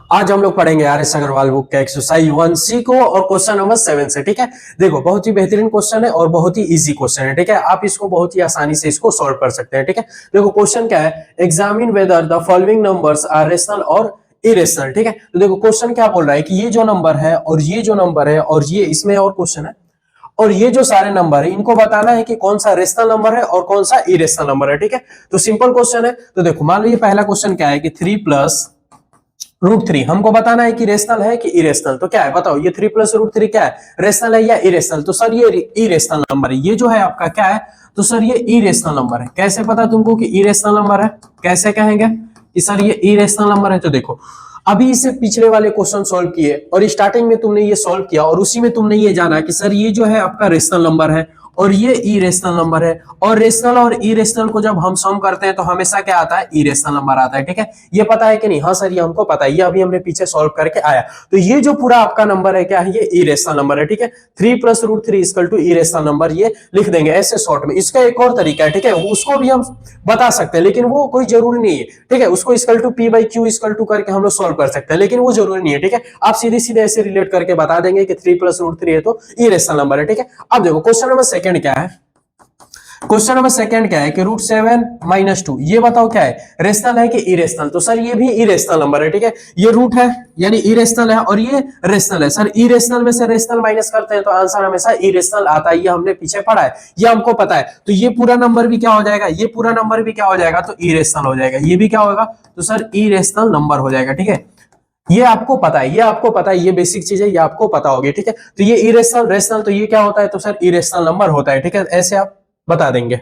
आज हम लोग पढ़ेंगे आर.एस. अग्रवाल बुक का एक्सरसाइज 1C को और क्वेश्चन नंबर 7 से। ठीक है, देखो बहुत ही बेहतरीन क्वेश्चन है और बहुत ही इजी क्वेश्चन है। ठीक है, आप इसको बहुत ही आसानी से इसको सॉल्व कर सकते हैं। ठीक है, देखो क्वेश्चन क्या है, examine whether the following numbers are rational और इरेशनल। ठीक है, तो देखो क्वेश्चन क्या बोल रहा है कि ये जो नंबर है और ये जो नंबर है और ये इसमें और क्वेश्चन है और ये जो सारे नंबर है इनको बताना है कि कौन सा रेशनल नंबर है और कौन सा इरेशनल नंबर है। ठीक है, तो सिंपल क्वेश्चन है। तो देखो मान लीजिए पहला क्वेश्चन क्या है कि 3 प्लस √3 हमको बताना है कि रेशनल है कि इरेशनल। तो क्या है बताओ, ये 3 प्लस √3 क्या है, रेशनल है या इरेशनल? तो सर ये इरेशनल नंबर है। ये जो है आपका क्या है, तो सर ये इरेशनल नंबर है। कैसे पता तुमको कि इरेशनल नंबर है, कैसे कहेंगे कि सर ये इरेशनल नंबर है? तो देखो अभी इसे पिछले वाले क्वेश्चन सॉल्व किए और स्टार्टिंग में तुमने ये सॉल्व किया और उसी में तुमने ये जाना कि सर ये जो है आपका रेशनल नंबर है और ये इरेशनल नंबर है, और रेशनल और इरेशनल को जब हम सम करते हैं तो हमेशा क्या आता है, इरेशनल नंबर आता है। ठीक है, ये पता है कि नहीं? हाँ सर ये हमको पता है, ये अभी हमने पीछे सॉल्व करके आया। तो ये जो पूरा आपका नंबर है क्या है, ये इरेशनल नंबर है। ठीक है, 3 plus √3 equal to irrational number, ये लिख देंगे ऐसे शॉर्ट में। इसका एक और तरीका है, ठीक है, उसको भी हम बता सकते हैं लेकिन वो कोई जरूरी नहीं है। ठीक है, उसको equal to P by Q equal to करके हम लोग सॉल्व कर सकते हैं लेकिन वो जरूरी नहीं है। ठीक है, आप सीधे सीधे ऐसे रिलेट करके बता देंगे कि 3 प्लस √3 है तो इरेशनल नंबर है। ठीक है, अब देखो क्वेश्चन नंबर सेकंड क्या है, क्वेश्चन नंबर सेकंड क्या है कि √7 - 2, ये बताओ क्या है, रेशनल है कि इरेशनल? तो सर ये भी इरेशनल नंबर है। ठीक है, ये रूट है यानी इरेशनल है और ये रेशनल है। सर इरेशनल में से रेशनल माइनस करते हैं तो आंसर हमेशा इरेशनल आता है, ये हमने पीछे पढ़ा है, ये हमको पता है। तो ये पूरा नंबर भी क्या हो जाएगा, ये पूरा नंबर भी क्या हो जाएगा, तो इरेशनल हो जाएगा। ये भी क्या होगा, तो सर इरेशनल नंबर हो जाएगा। ठीक है, ये आपको पता है, ये आपको पता है, ये बेसिक चीज है, ये आपको पता होगी। ठीक है, तो ये इरेशनल रेशनल, तो ये क्या होता है, तो सर इरेशनल नंबर होता है। ठीक है, ऐसे आप बता देंगे।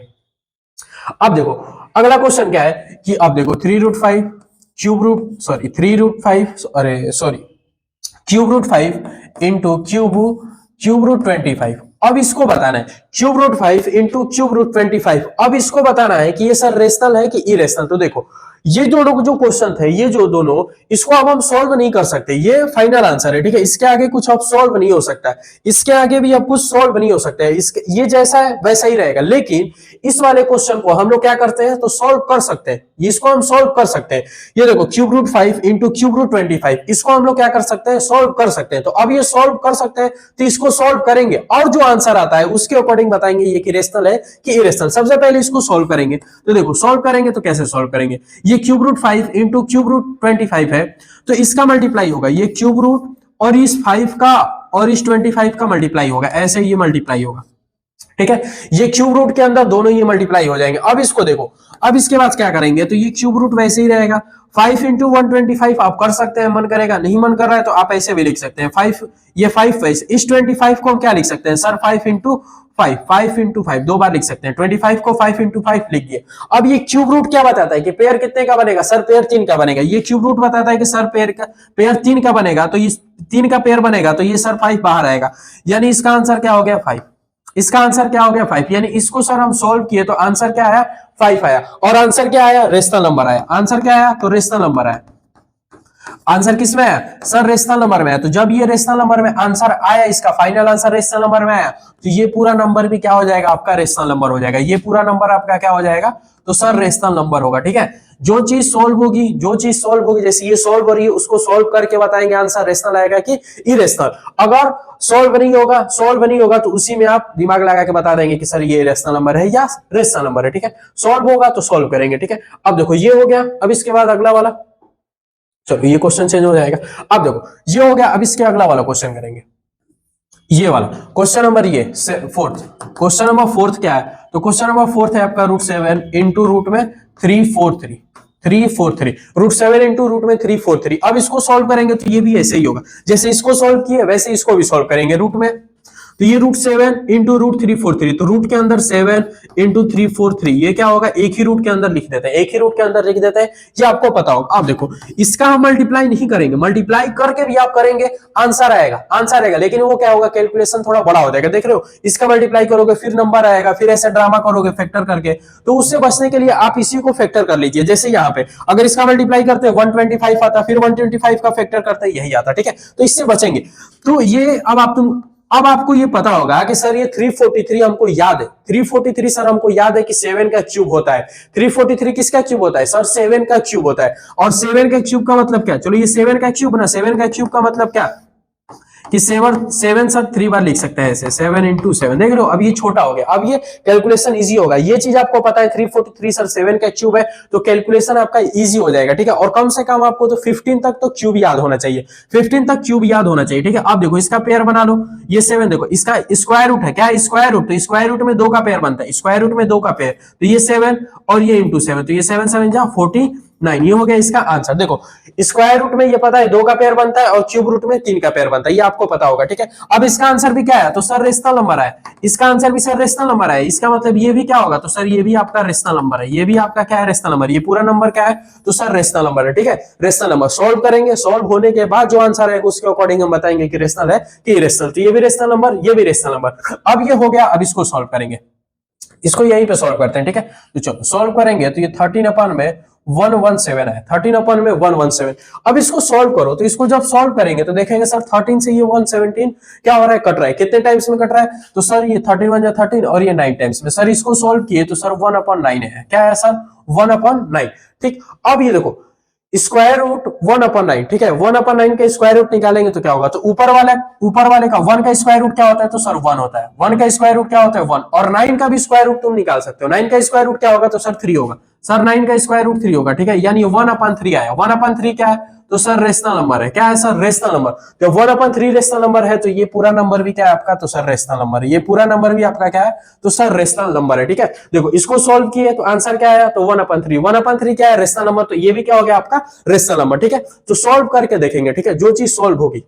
अब देखो अगला क्वेश्चन क्या है कि अब देखो 3√5 3√5 इंटू क्यूब रूट 25। अब इसको बताना है √5 इंटू क्यूब रूट 25। अब इसको बताना है कि ये सर रेशनल है कि इरेशनल। तो देखो ये दोनों जो क्वेश्चन थे, ये जो दोनों, इसको अब हम सॉल्व नहीं कर सकते, ये फाइनल आंसर है। ठीक है, इसके आगे कुछ अब सॉल्व नहीं हो सकता, इसके आगे भी अब कुछ सॉल्व नहीं हो सकता है, इसके ये जैसा है वैसा ही रहेगा। लेकिन इस वाले क्वेश्चन को हम लोग क्या करते हैं, तो सॉल्व कर सकते हैं, इसको हम सॉल्व कर सकते हैं। ये देखो √5 इंटू क्यूब रूट 25, इसको हम लोग क्या कर सकते हैं, सॉल्व कर सकते हैं। तो अब ये सॉल्व कर सकते हैं तो इसको सॉल्व करेंगे और जो आंसर आता है उसके अकॉर्डिंग बताएंगे ये कि रेशनल है कि इरेशनल। सबसे पहले इसको सॉल्व करेंगे। तो देखो सॉल्व करेंगे तो कैसे सॉल्व करेंगे, ये √5 इंटू क्यूब रूट 25 है तो इसका मल्टीप्लाई होगा, ये क्यूब रूट और इस 5 का और इस 25 का मल्टीप्लाई होगा, ऐसे ये मल्टीप्लाई होगा। ठीक है, ये क्यूब रूट के अंदर दोनों ये मल्टीप्लाई हो जाएंगे। अब इसको देखो, अब इसके बाद क्या करेंगे, तो ये क्यूब रूट वैसे ही रहेगा। 5 इंटू 125 आप कर सकते हैं, मन करेगा, नहीं मन कर रहा है तो आप ऐसे भी लिख सकते हैं 5, ये 5 वैसे, इस 25 को हम क्या लिख सकते हैं सर, 5 इंटू 5 दो बार लिख सकते हैं, 25 को 5 इंटू 5 लिख दिए। अब ये क्यूब रूट क्या बताता है कि पेयर कितने का बनेगा, सर पेयर 3 का बनेगा। ये क्यूब रूट बताता है कि सर पेयर 3 का बनेगा, तो ये 3 का पेयर बनेगा, तो ये सर 5 बाहर आएगा, यानी इसका आंसर क्या हो गया 5। इसका आंसर क्या हो गया 5, यानी इसको सर हम सॉल्व किए तो आंसर क्या आया 5 आया। और आंसर क्या आया, रेशनल नंबर आया। आंसर क्या आया, तो रेशनल नंबर आया। आंसर किस में आया सर, रेशनल नंबर में आया। तो जब ये रेशनल नंबर में आंसर आया, इसका फाइनल आंसर रेशनल नंबर में आया, तो ये पूरा नंबर भी क्या हो जाएगा, आपका रेशनल नंबर हो जाएगा। ये पूरा नंबर आपका क्या हो जाएगा, तो सर रेशनल नंबर होगा। ठीक है, जो चीज सॉल्व होगी, जैसे ये सॉल्व हो रही है उसको सॉल्व करके बताएंगे आंसर रेशनल आएगा कि इरेशनल। अगर सॉल्व नहीं होगा तो उसी में आप दिमाग लगा के बता देंगे कि सर ये रेशनल नंबर है या रेशनल नंबर है। ठीक है, सॉल्व होगा तो सॉल्व करेंगे। ठीक है, अब देखो ये हो गया, अब इसके बाद अगला वाला, चलो ये क्वेश्चन चेंज हो जाएगा। अब देखो ये हो गया, अब इसके अगला वाला क्वेश्चन करेंगे, ये वाला क्वेश्चन नंबर, ये फोर्थ क्वेश्चन नंबर फोर्थ क्या है, तो क्वेश्चन नंबर फोर्थ है आपका √7 इंटू रूट में 343 √7 इंटू रूट में 343। अब इसको सॉल्व करेंगे तो ये भी ऐसे ही होगा, जैसे इसको सॉल्व किए वैसे इसको भी सॉल्व करेंगे रूट में। तो ये √7 इंटू √343, तो रूट के अंदर 7 इंटू 343, ये क्या होगा, एक ही रूट के अंदर लिख देते हैं, ये आपको पता होगा। आप देखो इसका हम मल्टीप्लाई नहीं करेंगे, मल्टीप्लाई करके भी आप करेंगे आंसर आएगा, लेकिन वो क्या होगा, कैलकुलेशन थोड़ा बड़ा हो जाएगा। देख रहे हो, इसका मल्टीप्लाई करोगे फिर नंबर आएगा, फिर ऐसे ड्रामा करोगे फैक्टर करके, तो उससे बचने के लिए आप इसी को फैक्टर कर लीजिए। जैसे यहाँ पे अगर इसका मल्टीप्लाई करते 125 आता, फिर 125 का फैक्टर करते यही आता। ठीक है, तो इससे बचेंगे। तो ये अब अब आपको ये पता होगा कि सर ये 343 हमको याद है, 343 सर हमको याद है कि 7 का क्यूब होता है। 343 किसका क्यूब होता है सर? 7 का क्यूब होता है। और 7 का क्यूब का मतलब क्या? चलो ये 7 का क्यूब ना, 7 का क्यूब का मतलब क्या कि 7 सर 3 बार लिख सकते हैं ऐसे, 7 इंटू 7। देख लो अब ये छोटा हो गया, अब ये कैलकुलेशन इजी होगा। ये चीज आपको पता है 343 सर 7 का क्यूब है, तो कैलकुलेशन आपका इजी हो जाएगा, ठीक है। और कम से कम आपको तो 15 तक तो क्यूब याद होना चाहिए, 15 तक क्यूब याद होना चाहिए, ठीक है। अब देखो इसका पेयर बना लो, ये 7 देखो इसका स्क्वायर रूट है, क्या है स्क्वायर रूट, तो स्क्वायर रूट में 2 का पेयर बनता है, स्क्वायर रूट में 2 का पेयर, तो ये 7 और ये इंटू 7, तो ये 7 7 जा 49, ये हो गया इसका आंसर। देखो स्क्वायर रूट में ये पता है 2 का पेयर बनता है और क्यूब रूट में 3 का पेयर बनता है, ये आपको पता होगा, ठीक है। अब इसका आंसर भी क्या है? तो सर रेशनल नंबर है, इसका आंसर भी सर रेशनल नंबर है, इसका मतलब ये भी क्या होगा? तो सर ये भी आपका रेशनल नंबर है, ये भी आपका क्या है? Rational number. ये पूरा नंबर क्या है? तो सर रेशनल नंबर है, ठीक है। रेशनल नंबर सॉल्व करेंगे, सॉल्व होने के बाद जो आंसर है उसके अकॉर्डिंग हम बताएंगे कि रेशनल है कि इरेशनल। तो ये भी रेशनल नंबर, ये भी रेशनल नंबर। अब ये हो गया, अब इसको सॉल्व करेंगे, इसको यहीं पे सॉल्व करते हैं, ठीक है। तो चलो सॉल्व करेंगे, तो ये 13 अपन में 117 है, 13 अपन में 117। अब इसको सॉल्व करो, तो इसको जब सॉल्व करेंगे तो देखेंगे सर 13 से ये 117 क्या हो रहा है? कट रहा है। कितने टाइम्स में कट रहा है? तो सर ये 13 1 13 और ये 9 टाइम्स में। सर इसको सॉल्व किए तो सर 1/9 है, क्या है सर? 1/9, ठीक। अब ये देखो स्क्वायर रूट 1/9, ठीक है। 1/9 का स्क्वायर रूट निकालेंगे तो क्या होगा? तो ऊपर वाले का 1 का स्क्वायर रूट क्या होता है? तो सर 1 होता है। 1 का स्क्वायर रूट क्या होता है? 1। और 9 का भी स्क्वायर रूट तुम निकाल सकते हो। 9 का स्क्वायर रूट क्या होगा? तो सर 3 होगा। सर 9 का स्क्वायर रूट 3 होगा, ठीक है। यानी 1/3 आया। 1/3 क्या है? तो सर रेशनल नंबर है, क्या है सर? Rational number. तो 1/3 रेशनल नंबर है, तो ये पूरा नंबर भी क्या है आपका? तो सर रेशनल नंबर है। ये पूरा नंबर भी आपका क्या है? तो सर रेशनल नंबर है, ठीक है। देखो इसको सॉल्व किए तो आंसर क्या आया? तो 1/3। 1/3 क्या है? Rational number. तो ये भी क्या हो गया आपका? रेशनल नंबर, ठीक है। तो सॉल्व करके देखेंगे, ठीक है, जो चीज सॉल्व होगी।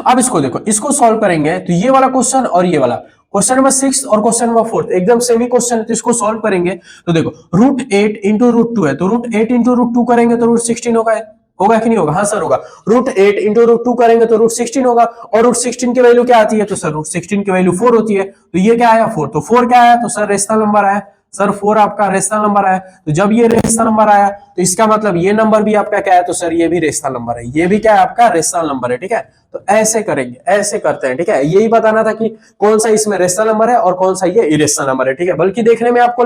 अब इसको देखो, इसको सॉल्व करेंगे तो ये वाला क्वेश्चन और ये वाला क्वेश्चन नंबर 6 और क्वेश्चन नंबर 4 एकदम सेम ही क्वेश्चन है, तो इसको सॉल्व करेंगे तो देखो √8 इंटू √2 है, तो √8 इंटू √2 करेंगे तो √16 होगा, होगा कि नहीं होगा? हाँ सर होगा। √8 इंटू √2 करेंगे तो √16 होगा। और √16 की वैल्यू क्या आती है? तो सर √16 की वैल्यू 4 होती है। तो ये क्या आया? 4। तो 4 क्या आया? तो सर रेशनल नंबर आया। सर 4 आपका रेशनल नंबर आया। तो जब ये रेशनल नंबर आया तो इसका मतलब ये नंबर भी आपका क्या है? तो सर ये भी रेशनल नंबर है, ये भी क्या है आपका? रेशनल नंबर है, ठीक है। तो ऐसे करेंगे, ऐसे करते हैं, ठीक है। यही बताना था कि कौन सा इसमें रेशनल नंबर है और कौन सा ये इरेशनल नंबर है, ठीक है। बल्कि देखने में आपको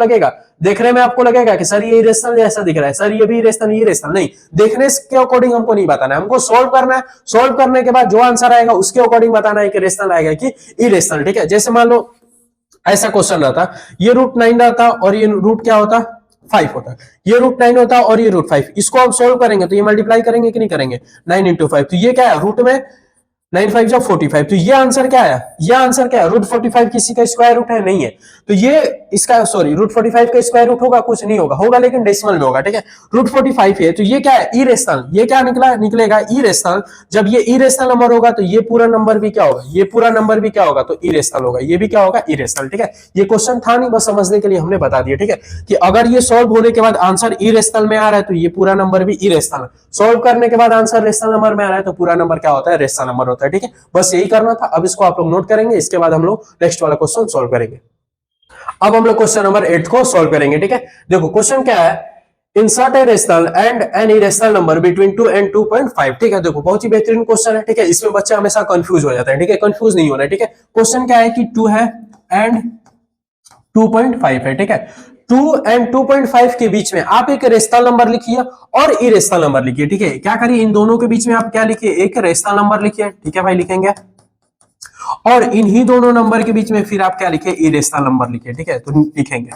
लगेगा कि सर ये इरेशनल जैसा दिख रहा है, सर ये भी इरेशनल, ये इरेशनल नहीं। देखने के अकॉर्डिंग हमको नहीं बताना है, हमको सॉल्व करना है। सॉल्व करने के बाद जो आंसर आएगा उसके अकॉर्डिंग बताना है कि रेशनल आएगा कि इरेशनल, ठीक है। जैसे मान लो ऐसा क्वेश्चन रहता, ये √9 रहता और ये रूट क्या होता? 5 होता। ये √9 होता और ये √5। इसको आप सोल्व करेंगे तो ये मल्टीप्लाई करेंगे कि नहीं करेंगे? 9 इंटू 5। तो ये क्या है? रूट में 9 5 जा 45। तो ये आंसर क्या है? ये आंसर क्या है? √45 किसी का स्क्वायर रूट है? नहीं है। तो ये इसका सॉरी √45 का स्क्वायर रूट होगा? कुछ नहीं होगा, होगा लेकिन डेसिमल में होगा, ठीक है। √45 है तो ये क्या है? इरेशनल। ये क्या निकलेगा? इरेशनल। जब ये इरेशनल नंबर होगा तो ये पूरा नंबर भी क्या होगा? ये पूरा नंबर भी क्या होगा? तो इरेशनल होगा। ये भी क्या होगा? इरेशनल, ठीक है। ये क्वेश्चन था नहीं, बस समझने के लिए हमने बता दिया, ठीक है, कि अगर ये सॉल्व होने के बाद आंसर इरेशनल में आ रहा है तो ये पूरा नंबर भी इरेशनल, सॉल्व करने के बाद आंसर रेशनल नंबर में आ रहा है तो पूरा नंबर क्या होता है? रेशनल नंबर होता है, ठीक है। बस यही करना था। अब इसको आप लोग नोट करेंगे, इसके बाद हम लोग नेक्स्ट वाला क्वेश्चन सॉल्व करेंगे। अब हम लोग क्वेश्चन नंबर 8 को सॉल्व करेंगे, ठीक है। देखो क्वेश्चन क्या है? Insert a rational and an irrational number between 2 and 2.5, ठीक है। देखो बहुत ही बेहतरीन क्वेश्चन है, ठीक है। इसमें बच्चे हमेशा कंफ्यूज हो जाते हैं, ठीक है। कंफ्यूज नहीं होना है, ठीक है। क्वेश्चन क्या है कि 2 है एंड 2.5 है, ठीक है। 2 and 2.5 के बीच में आप एक रेशनल नंबर लिखिए और इरेशनल नंबर लिखिए, ठीक है। क्या करिए? इन दोनों के बीच में आप क्या लिखिए? एक रेशनल नंबर लिखिए, ठीक है भाई, लिखेंगे। और इन्हीं दोनों नंबर के बीच में फिर आप क्या लिखे? इरेशनल नंबर लिखे, ठीक है। तो लिखेंगे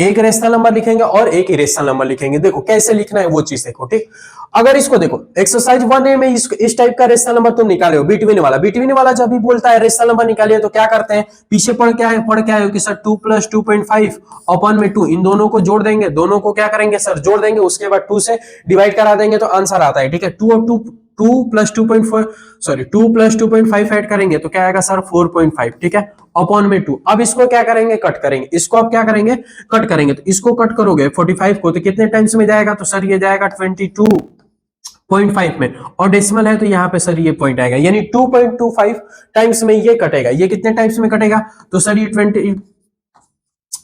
एक रेशनल नंबर लिखेंगे और एक इरेशनल नंबर लिखेंगे। देखो कैसे लिखना है वो चीज देखो, ठीक। अगर इसको देखो एक्सरसाइज 1A में इस टाइप का रेशनल नंबर तुम निकाले हो, बिटवीन वाला जब भी बोलता है रेशनल नंबर निकालिए तो क्या करते हैं? पीछे पढ़ क्या है कि सर 2 + 2.5 अपन में 2, इन दोनों को जोड़ देंगे, दोनों को क्या करेंगे सर? जोड़ देंगे, उसके बाद 2 से डिवाइड करा देंगे तो आंसर आता है, ठीक है। 2 और 2 + 2.4 सॉरी 2 + 2.5 ऐड करेंगे तो क्या आएगा सर? 4.5, ठीक है, अपॉन में 2। अब इसको क्या करेंगे? कट करेंगे। इसको आप क्या करेंगे? कट करेंगे। तो इसको कट करोगे 45 को तो कितने टाइम्स में जाएगा? तो सर ये जाएगा 22.5 में, और डेसिमल है तो यहाँ पे सर ये पॉइंट आएगा, यानी 2.25 टाइम्स में ये कटेगा। ये कितने टाइम्स में कटेगा? तो सर ये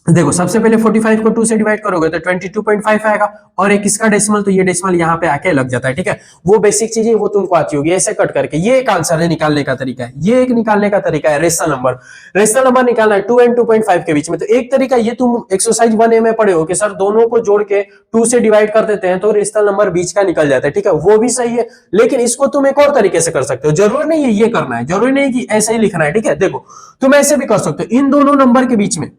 देखो सबसे पहले 45 को 2 से डिवाइड करोगे तो 22.5 आएगा, और एक इसका डेसिमल, तो ये डेसिमल यहाँ पे आके लग जाता है, ठीक है। वो बेसिक चीजें वो तुमको आती होगी, ऐसे कट करके। ये एक आंसर है, निकालने का तरीका है, ये एक निकालने का तरीका है रेशनल नंबर। रेशनल नंबर निकालना है 2 एंड 2.5 के बीच में। तो एक तरीका ये तुम एक्सरसाइज 1A में पढ़े हो कि सर दोनों को जोड़ के 2 से डिवाइड कर देते हैं तो रेशनल नंबर बीच का निकल जाता है, ठीक है, वो भी सही है। लेकिन इसको तुम एक और तरीके से कर सकते हो, जरूरी नहीं है ये करना है, जरूरी नहीं कि ऐसे ही लिखना है, ठीक है। देखो तुम ऐसे भी कर सकते हो, इन दोनों नंबर के बीच में,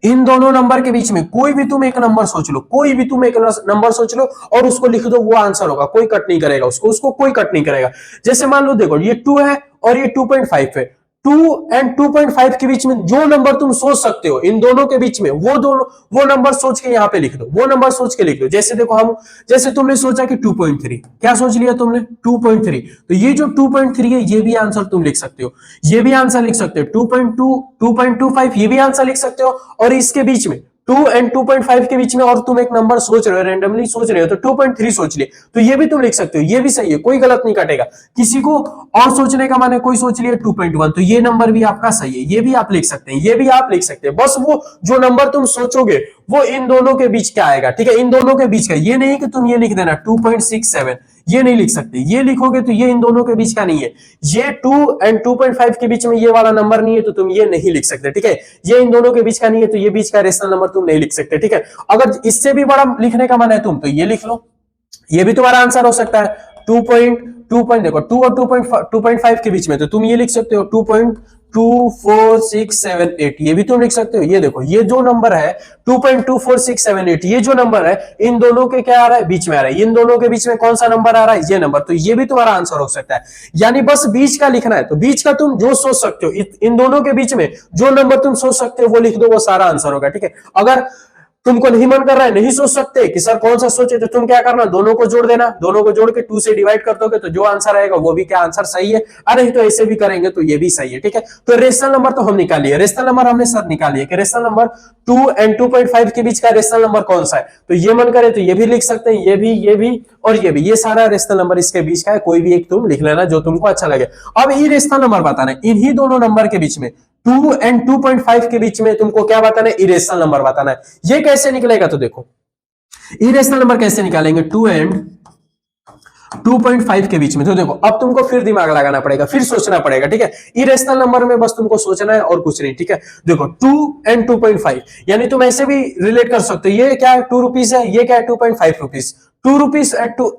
इन दोनों नंबर के बीच में कोई भी तुम एक नंबर सोच लो, कोई भी तुम एक नंबर सोच लो और उसको लिख दो, वो आंसर होगा, कोई कट नहीं करेगा उसको, उसको कोई कट नहीं करेगा। जैसे मान लो देखो ये 2 है और ये 2.5 है, 2 एंड 2.5 के बीच में जो नंबर तुम सोच सकते हो इन दोनों के बीच में, वो दोनों वो नंबर सोच के यहाँ पे लिख दो, वो नंबर सोच के लिख दो। जैसे देखो हम, जैसे तुमने सोचा कि 2.3, क्या सोच लिया तुमने 2.3, तो ये जो 2.3 है ये भी आंसर तुम लिख सकते हो, ये भी आंसर लिख सकते हो। 2.2, 2.25 ये भी आंसर लिख सकते हो। और इसके बीच में 2 एंड 2.5 के बीच में और तुम एक नंबर सोच रहे हो, रैंडमली सोच रहे हो, तो 2.3 सोच लिए, तो ये भी तुम लिख सकते हो, ये भी सही है, कोई गलत नहीं कटेगा। किसी को और सोचने का माने, कोई सोच लिया 2.1, तो ये नंबर भी आपका सही है, ये भी आप लिख सकते हैं, ये भी आप लिख सकते हैं। बस वो जो नंबर तुम सोचोगे वो इन दोनों के बीच क्या आएगा, ठीक है, इन दोनों के बीच का। ये नहीं कि तुम ये लिख देना 2.67, ये नहीं लिख सकते, ये लिखोगे तो ये इन दोनों के बीच का नहीं है। ये 2 एंड 2.5 के बीच में ये वाला नंबर नहीं है तो तुम ये नहीं लिख सकते, ठीक है। ये इन दोनों के बीच का नहीं है तो ये बीच का रेशनल नंबर तुम नहीं लिख सकते, ठीक है। अगर इससे भी बड़ा लिखने का मन है तुम, तो ये लिख लो, ये भी तुम्हारा आंसर हो सकता है। 2. देखो 2 और 2.5 के बीच में, तो तुम ये लिख सकते हो 2.24678, ये भी तुम लिख सकते हो। ये देखो ये जो नंबर है 2.24678, ये जो नंबर है इन दोनों के क्या आ रहा है, बीच में आ रहा है। इन दोनों के बीच में कौन सा नंबर आ रहा है, ये नंबर, तो ये भी तुम्हारा आंसर हो सकता है। यानी बस बीच का लिखना है, तो बीच का तुम जो सोच सकते हो, इन दोनों के बीच में जो नंबर तुम सोच सकते हो वो लिख दो, वो सारा आंसर होगा, ठीक है। अगर तुमको नहीं मन कर रहा है, नहीं सोच सकते कि सर कौन सा सोचे, तो तुम क्या करना, दोनों को जोड़ देना, दोनों को जोड़ के 2 से डिवाइड कर दोगे तो जो आंसर आएगा वो भी क्या आंसर सही है। अरे तो ऐसे भी करेंगे तो ये भी सही है, ठीक है। तो रेशनल नंबर तो हम निकाल लिए, रेशनल नंबर हमने सर निकाल लिया कि रेशनल नंबर 2 एंड 2.5 के बीच का रेशनल नंबर कौन सा है। तो ये मन करे तो ये भी लिख सकते हैं, ये भी और ये भी, ये सारा रेशनल नंबर इसके बीच का है, कोई भी एक तुम लिख लेना जो तुमको अच्छा लगे। अब ये रेशनल नंबर बताना है, इन्हीं दोनों नंबर के बीच में 2 एंड 2.5 के बीच में तुमको क्या बताना है, इरेशनल नंबर बताना है। ये कैसे निकलेगा, तो देखो इरेशनल नंबर कैसे निकालेंगे, 2 एंड 2.5 के बीच में। तो देखो अब तुमको फिर दिमाग लगाना पड़ेगा, फिर सोचना पड़ेगा, ठीक है। इरेशनल नंबर में बस तुमको सोचना है और कुछ नहीं, ठीक है। देखो 2 एंड 2.5, यानी तुम ऐसे भी रिलेट कर सकते हो, ये क्या है 2 रुपीज है, ये क्या है 2.5 रुपीज, 2 रुपीज एट 2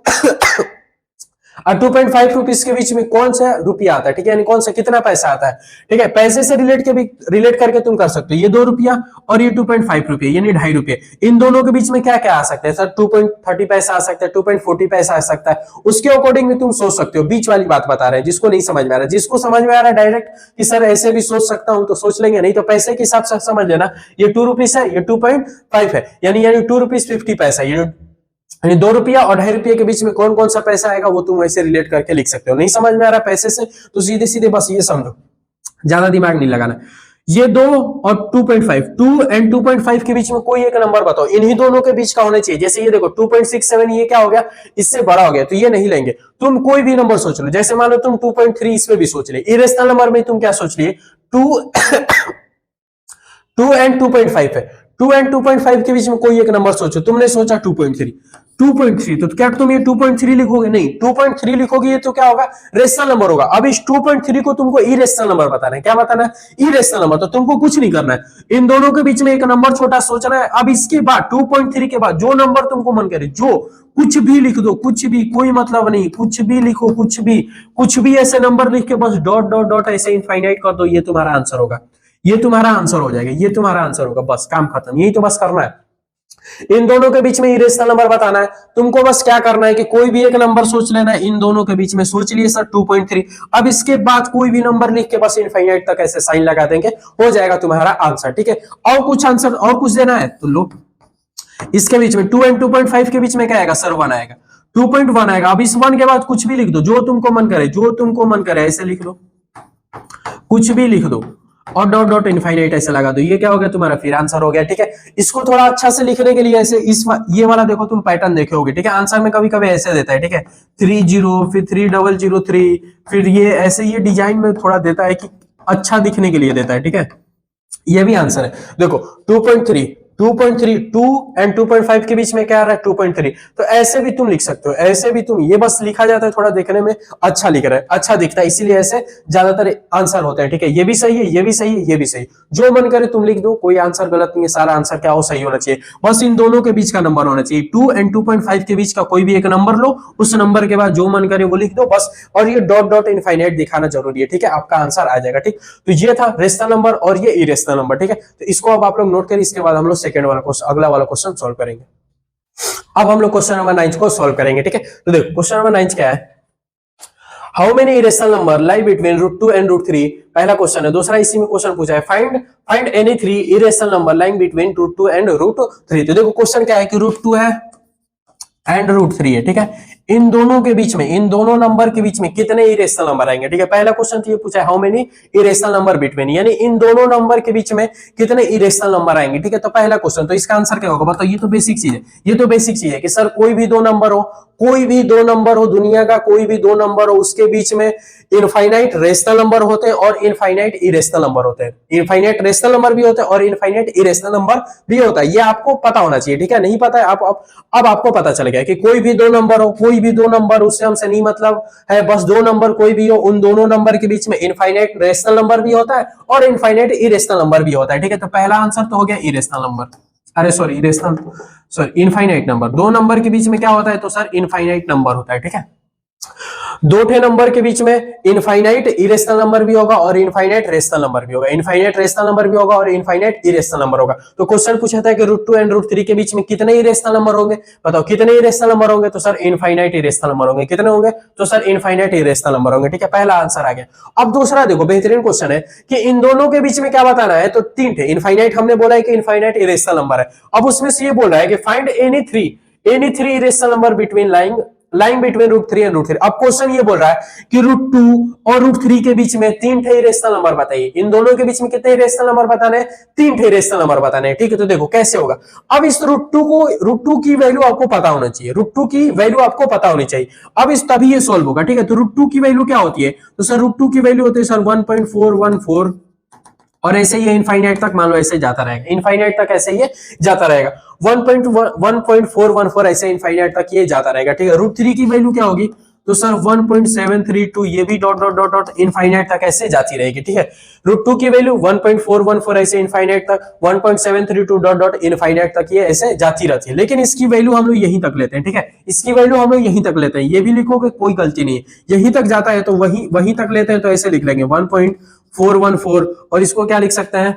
और 2.5 रुपीज के बीच में कौन सा रुपया आता है, ठीक है, यानी कौन सा कितना पैसा आता है, ठीक है। पैसे से रिलेट करके तुम कर सकते हो, ये 2 रुपया और ये 2.5 रुपये, यानी 2.5 रुपये। इन दोनों के बीच में क्या क्या आ सकता है सर, 2.30 पैसा आ सकता है, 2.40 पैसा आ सकता है, उसके अकॉर्डिंग में तुम सोच सकते हो। बीच वाली बात बता रहे हैं, जिसको नहीं समझ में आ रहा है, जिसको समझ में आ रहा है डायरेक्ट कि सर ऐसे भी सोच सकता हूं तो सोच लेंगे, नहीं तो पैसे के हिसाब से समझ लेना। ये 2 रुपीज है, ये 2.5 है, यानी 2 रुपीज 50 पैसा, यानी 2 रुपया और 2.5 रुपये के बीच में कौन कौन सा पैसा आएगा वो तुम वैसे रिलेट करके लिख सकते हो। नहीं समझ में आ रहा पैसे से तो सीधे सीधे बस ये समझो, ज्यादा दिमाग नहीं लगाना। ये 2 और 2.5, 2 एंड 2.5 के बीच में कोई एक नंबर बताओ, इन्हीं दोनों के बीच का होना चाहिए। जैसे ये देखो 2.67, ये क्या हो गया, इससे बड़ा हो गया, तो ये नहीं लेंगे। तुम कोई भी नंबर सोच लो, जैसे मान लो तुम 2.3 इसमें भी सोच ले। इरेशनल नंबर में तुम क्या सोच लिए, 2 एंड 2.5 है, 2 एंड 2.5 के बीच में कोई एक नंबर सोचो। तुमने सोचा 2.3, तो क्या तुम ये 2.3 लिखोगे, नहीं 2.3 लिखोगे, ये तो क्या होगा, रेशनल नंबर होगा। अब इस 2.3 को तुमको इरेशनल नंबर बताना है, क्या बताना है, इरेशनल नंबर। तो तुमको कुछ नहीं करना है, इन दोनों के बीच में एक नंबर छोटा सोचना है। अब इसके बाद 2.3 के बाद जो नंबर तुमको मन करे, जो कुछ भी लिख दो, कुछ भी, कोई मतलब नहीं, कुछ भी लिखो, कुछ भी ऐसे नंबर लिख के बस डॉट डॉट डॉट ऐसे इनफाइनाइट कर दो, ये तुम्हारा आंसर होगा, ये तुम्हारा आंसर हो जाएगा, ये तुम्हारा आंसर होगा, बस काम खत्म। यही तो बस करना है, इन दोनों के बीच में इरेशनल नंबर बताना है। तुमको बस क्या करना है कि कोई भी एक नंबर सोच लेना है, इन दोनों के बीच में सोच लिए सर 2.3। अब इसके बाद कोई भी नंबर लिख के बस इनफाइनाइट तक ऐसे साइन लगा देंगे, हो जाएगा तुम्हारा आंसर, ठीक है। और कुछ आंसर और कुछ देना है तो लो, इसके बीच में 2 एंड 2.5 के बीच में क्या आएगा सर, 1 आएगा, 2.1 आएगा। अब इस 1 के बाद कुछ भी लिख दो, जो तुमको मन करे, जो तुमको मन करे ऐसे लिख लो, कुछ भी लिख दो और डॉट डॉट इनफाइनाइट ऐसे लगा दो, ये क्या हो गया तुम्हारा फिर आंसर हो गया, ठीक है। इसको थोड़ा अच्छा से लिखने के लिए ऐसे ये वाला देखो तुम पैटर्न देखे होगे, ठीक है। आंसर में कभी कभी ऐसे देता है, ठीक है, 30 फिर 3003, फिर ये ऐसे, ये डिजाइन में थोड़ा देता है कि अच्छा दिखने के लिए देता है, ठीक है। ये भी आंसर है। देखो 2.3, 2.3, 2 एंड 2.5 के बीच में क्या आ रहा है 2.3। तो ऐसे भी तुम लिख सकते हो, ऐसे भी तुम, ये बस लिखा जाता है थोड़ा देखने में अच्छा लिख रहा है, अच्छा दिखता है, इसीलिए ऐसे ज्यादातर आंसर होते हैं। ठीक है, ये भी सही है, ये भी सही है, ये भी सही, जो मन करे तुम लिख दो, कोई आंसर गलत नहीं है, सारा आंसर क्या हो सही होना चाहिए। बस इन दोनों के बीच का नंबर होना चाहिए, 2 एंड 2.5 के बीच का कोई भी एक नंबर लो, उस नंबर के बाद जो मन करे वो लिख दो बस। और ये डॉट डॉट इनफाइनाइट दिखाना जरूरी है। ठीक है, आपका आंसर आ जाएगा। ठीक, तो ये था रेशनल नंबर और ये इरेशनल नंबर। ठीक है, तो इसको अब आप लोग नोट करिए, इसके बाद हम लोग सेकंड वाला क्वेश्चन, अगला वाला क्वेश्चन सॉल्व करेंगे। अब हम लोग क्वेश्चन नंबर 9 को सॉल्व करेंगे। ठीक है, तो देखो क्वेश्चन नंबर 9 क्या है, how many irrational number lie between √2 and √3, पहला क्वेश्चन है। दूसरा इसी में क्वेश्चन पूछा है, find any 3 irrational number lying between √2 and √3। तो देखो क्वेश्चन क्या है कि √2 है एंड √3 है। ठीक है, इन दोनों के बीच में, इन दोनों नंबर के बीच में कितने इरेशनल नंबर आएंगे। ठीक है, पहला क्वेश्चन तो ये पूछा है, how many irrational number between, यानी इन दोनों नंबर के बीच में कितने इरेशनल नंबर आएंगे। ठीक है, तो पहला क्वेश्चन, तो इसका आंसर क्या होगा बताओ। ये तो बेसिक चीज है, ये तो बेसिक चीज है कि सर कोई भी दो नंबर हो, कोई भी दो नंबर हो, दुनिया का कोई भी दो नंबर हो, उसके बीच में इनफाइनाइट रेशनल नंबर होते हैं और इनफाइनाइट इरेशनल नंबर होते हैं। इनफाइनाइट रेशनल नंबर भी होते हैं और इनफाइनाइट इरेशनल नंबर भी होता है, ये आपको पता होना चाहिए। ठीक है, नहीं पता है आप अब आपको पता चल गया कि कोई भी दो नंबर हो, कोई भी दो नंबर, उससे हमसे नहीं मतलब है, बस दो नंबर कोई भी हो, उन दोनों नंबर के बीच में इनफाइनाइट रेशनल नंबर भी होता है और इनफाइनाइट इरेशनल नंबर भी होता है। ठीक है, तो पहला आंसर तो हो गया इरेशनल नंबर, अरे sorry irrational, sorry infinite number. दो नंबर के बीच में क्या होता है तो सर इनफाइनाइट नंबर होता है। ठीक है, दो ठे नंबर के बीच में इनफाइनाइट इरेशनल नंबर भी होगा और इनफाइनाइट रेशनल नंबर भी होगा, इनफाइनाइट रेशनल नंबर भी होगा और इनफाइनाइट इरेशनल नंबर होगा। तो क्वेश्चन पूछा था कि √2 एंड √3 के बीच में कितने इरेशनल नंबर होंगे, बताओ कितने इरेशनल नंबर होंगे। तो सर इनफाइनाइट इरेशनल नंबर होंगे, कितने होंगे तो सर इनफाइनाइट इरेशनल नंबर होंगे। ठीक है, पहला आंसर आ गया। अब दूसरा देखो, बेहतरीन क्वेश्चन है कि इन दोनों के बीच में क्या बताना है, तो तीन थे इनफाइनाइट, हमने बोला है कि इनफाइनाइट इरेशनल नंबर है। अब उसमें से ये बोल रहा है कि find any three irrational number between lying between √3 and √3। अब क्वेश्चन ये बोल रहा है कि √2 और √3 के बीच में तीन ठे इरेशनल नंबर बताइए। इन दोनों के बीच में कितने इरेशनल नंबर बताने हैं, तीन ठे इरेशनल नंबर बताने हैं। ठीक है, तो देखो कैसे होगा। अब इस √2 की वैल्यू आपको पता होना चाहिए, √2 की वैल्यू आपको पता होनी चाहिए। अब इस तभी ये सोल्व होगा। ठीक है, तो √2 की वैल्यू क्या होती है, तो सर √2 की वैल्यू होती है सर 1.414 और ऐसे ही इनफाइनाइट तक मान लो ऐसे जाता रहेगा, इनफाइनाइट तक ऐसे ये जाता रहेगा, 1.414 ऐसे इनफाइनाइट तक ये जाता रहेगा। ठीक है, √3 की वैल्यू क्या होगी तो सर 1.732, ये भी dot dot dot dot infinite तक ऐसे जाती रहेगी। ठीक है, √2 की वैल्यू 1.414 ऐसे इनफाइनाइट तक, 1.732 डॉट डॉट इनफाइनाइट तक ये ऐसे जाती रहती है। लेकिन इसकी वैल्यू हम लोग यहीं तक लेते हैं। ठीक है, इसकी वैल्यू हम लोग यहीं तक लेते हैं, ये भी लिखोगे कोई गलती नहीं है, यहीं तक जाता है तो वहीं तक लेते हैं, तो ऐसे लिख लेंगे 1.414 और इसको क्या लिख सकते हैं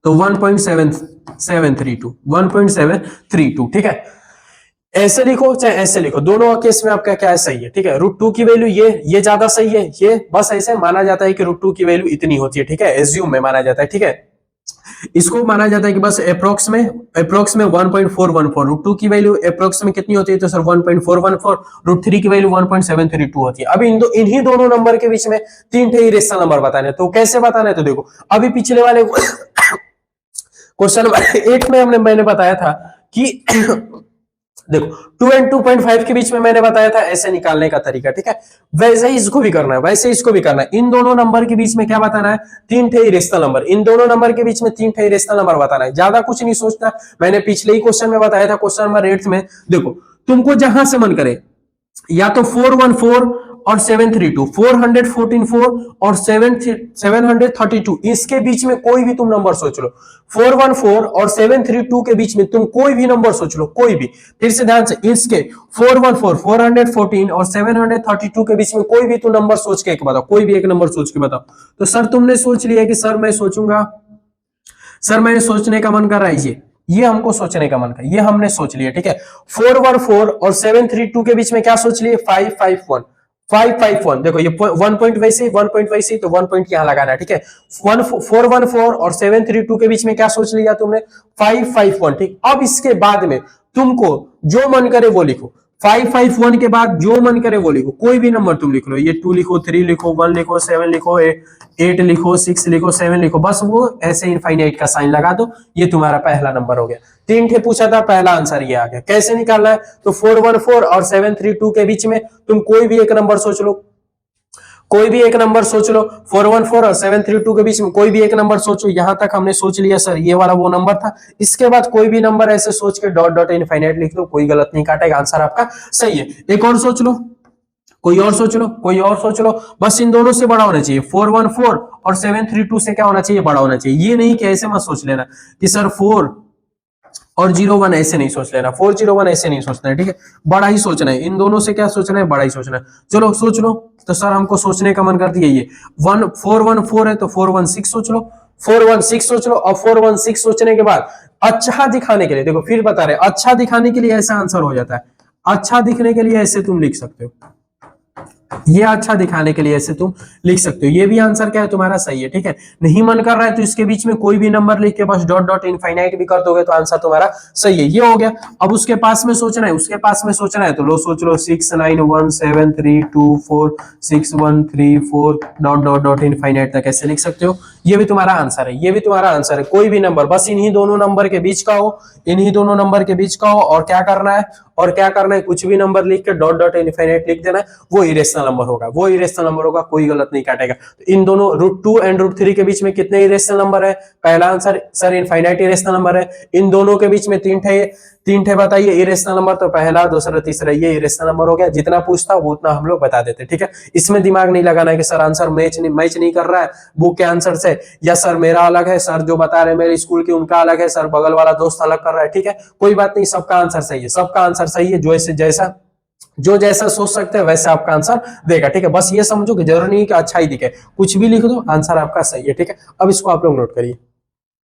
तो 1.732। ठीक है, ऐसे लिखो चाहे ऐसे लिखो, दोनों केस में आपका क्या है सही है। ठीक है, √2 की वैल्यू ये ज्यादा सही है, ये बस ऐसे माना जाता है कि √2 की वैल्यू इतनी होती है। ठीक है, एज्यूम में माना जाता है। ठीक है, इसको माना जाता है कि बस अप्रोक्स में 1.414, √2 की वैल्यू अप्रोक्स में कितनी होती है तो सर 1.414, √3 की वैल्यू 1.732 होती है। अब इन्हीं दोनों नंबर के बीच में तीन ठे इरेशनल नंबर बताने, तो कैसे बताना है तो देखो, अभी पिछले वाले क्वेश्चन नंबर 8 में मैंने बताया था कि देखो 2 एंड 2.5 के बीच में मैंने बताया था ऐसे निकालने का तरीका। ठीक है, वैसे ही इसको भी करना है, वैसे इसको भी करना है। इन दोनों नंबर के बीच में क्या बताना है, तीन ठे इरेशनल नंबर, इन दोनों नंबर के बीच में तीन ठे इरेशनल नंबर बताना है, ज्यादा कुछ नहीं सोचना। मैंने पिछले ही क्वेश्चन में बताया था, क्वेश्चन नंबर 8 में देखो, तुमको जहां से मन करे, या तो 414 और 732, 414 और 732, इसके बीच में कोई भी तुम नंबर सोच लो। 414 और 732 के बीच में तुम कोई भी नंबर सोच लो, कोई भी। फिर से ध्यान से, इसके 414, 414 और 732 के बीच में कोई भी तुम नंबर सोच के एक बताओ, कोई भी एक नंबर सोच के बताओ। तो सर तुमने सोच लिया कि सर मैं सोचूंगा, सर मैंने सोचने का मन कर रहा है, ये हमको सोचने का मन कर, ये हमने सोच लिया। ठीक है, 414 और 732 के बीच में क्या सोच लिए, 551। देखो ये 1 पॉइंट वैसे, 1 पॉइंट वैसे, तो 1 पॉइंट यहां लगाना है। ठीक है, 414 और 732 के बीच में क्या सोच लिया तुमने, 551। ठीक, अब इसके बाद में तुमको जो मन करे वो लिखो, 551 के बाद जो मन करे वो लिखो, कोई भी नंबर तुम लिख लो, ये 2 लिखो, 3 लिखो, 1 लिखो, 7 लिखो, 8 लिखो, 6 लिखो, 7 लिखो, बस वो ऐसे इनफाइनाइट का साइन लगा दो, ये तुम्हारा पहला नंबर हो गया। तीन ठे पूछा था, पहला आंसर ये आ गया। कैसे निकालना है तो 414 और 732 के बीच में तुम कोई भी एक नंबर सोच लो, कोई भी एक नंबर सोच लो, 414 और 732 के बीच में कोई भी एक नंबर सोचो। यहां तक हमने सोच लिया सर, ये वाला वो नंबर था। इसके बाद कोई भी नंबर ऐसे सोच के डॉट डॉट इनफाइनाइट लिख लो, कोई गलत नहीं काटेगा, आंसर आपका सही है। एक और सोच लो, कोई और सोच लो, कोई और सोच लो, बस इन दोनों से बड़ा होना चाहिए। 414 और 732 से क्या होना चाहिए, बड़ा होना चाहिए। ये नहीं कि ऐसे मत सोच लेना कि सर 4 और 01 ऐसे नहीं सोच लेना, 401 ऐसे नहीं सोचना है, ठीक है, बड़ा ही सोचना है। इन दोनों से क्या सोचना है, बड़ा ही सोचना है। चलो सोच लो। तो सर हमको सोचने का मन करती है ये 414 है तो 416 सोच लो, 416 सोच लो। और 416 सोचने के बाद अच्छा दिखाने के लिए, देखो फिर बता रहे, अच्छा दिखाने के लिए ऐसा आंसर हो जाता है। अच्छा दिखने के लिए ऐसे तुम लिख सकते हो, ये अच्छा दिखाने के लिए ऐसे तुम लिख सकते हो। ये भी आंसर क्या है तुम्हारा, सही है, ठीक है। नहीं मन कर रहा है तो इसके बीच में कोई भी नंबर लिख के बस डॉट डॉट इनफाइनाइट भी कर दोगे तो आंसर तुम्हारा सही है। ये हो गया। अब उसके पास में सोचना है, उसके पास में सोचना है तो लो सोच लो 6917324613 डॉट डॉट डॉट इनफाइनाइट तक ऐसे लिख सकते हो। ये भी तुम्हारा आंसर है, ये भी तुम्हारा आंसर है। कोई भी नंबर बस इन्हीं दोनों नंबर के बीच का हो, इन्हीं दोनों नंबर के बीच का हो। और क्या करना है, और क्या करना है, कुछ भी नंबर लिख के डॉट डॉट इनफाइनाइट लिख देना है, वो इरेशनल नंबर होगा, वो इरेशनल नंबर होगा, कोई गलत नहीं काटेगा। तो इन दोनों √2 एंड √3 के बीच में कितने इरेशनल नंबर है, पहला answer sir infinite irrational number है। इन दोनों के बीच में तीन ठे बताइए इरेशनल नंबर, तो पहला दूसरा तीसरा ये इरेशनल नंबर हो गया। जितना पूछता वो उतना हम लोग बता देते, ठीक है। इसमें दिमाग नहीं लगाना है कि सर आंसर मैच नहीं कर रहा है बुक के आंसर से, या सर मेरा अलग है, सर जो बता रहे हैं मेरे स्कूल के उनका अलग है, सर बगल वाला दोस्त अलग कर रहा है, ठीक है। कोई बात नहीं, सबका आंसर सही है, सबका आंसर सही है। जो जैसा सोच सकते हैं वैसे आपका आंसर देगा, ठीक है। बस ये समझो कि जरूरी नहीं कि अच्छा ही दिखे, कुछ भी लिख दो आंसर आपका सही है, ठीक है। अब इसको आप लोग नोट करिए।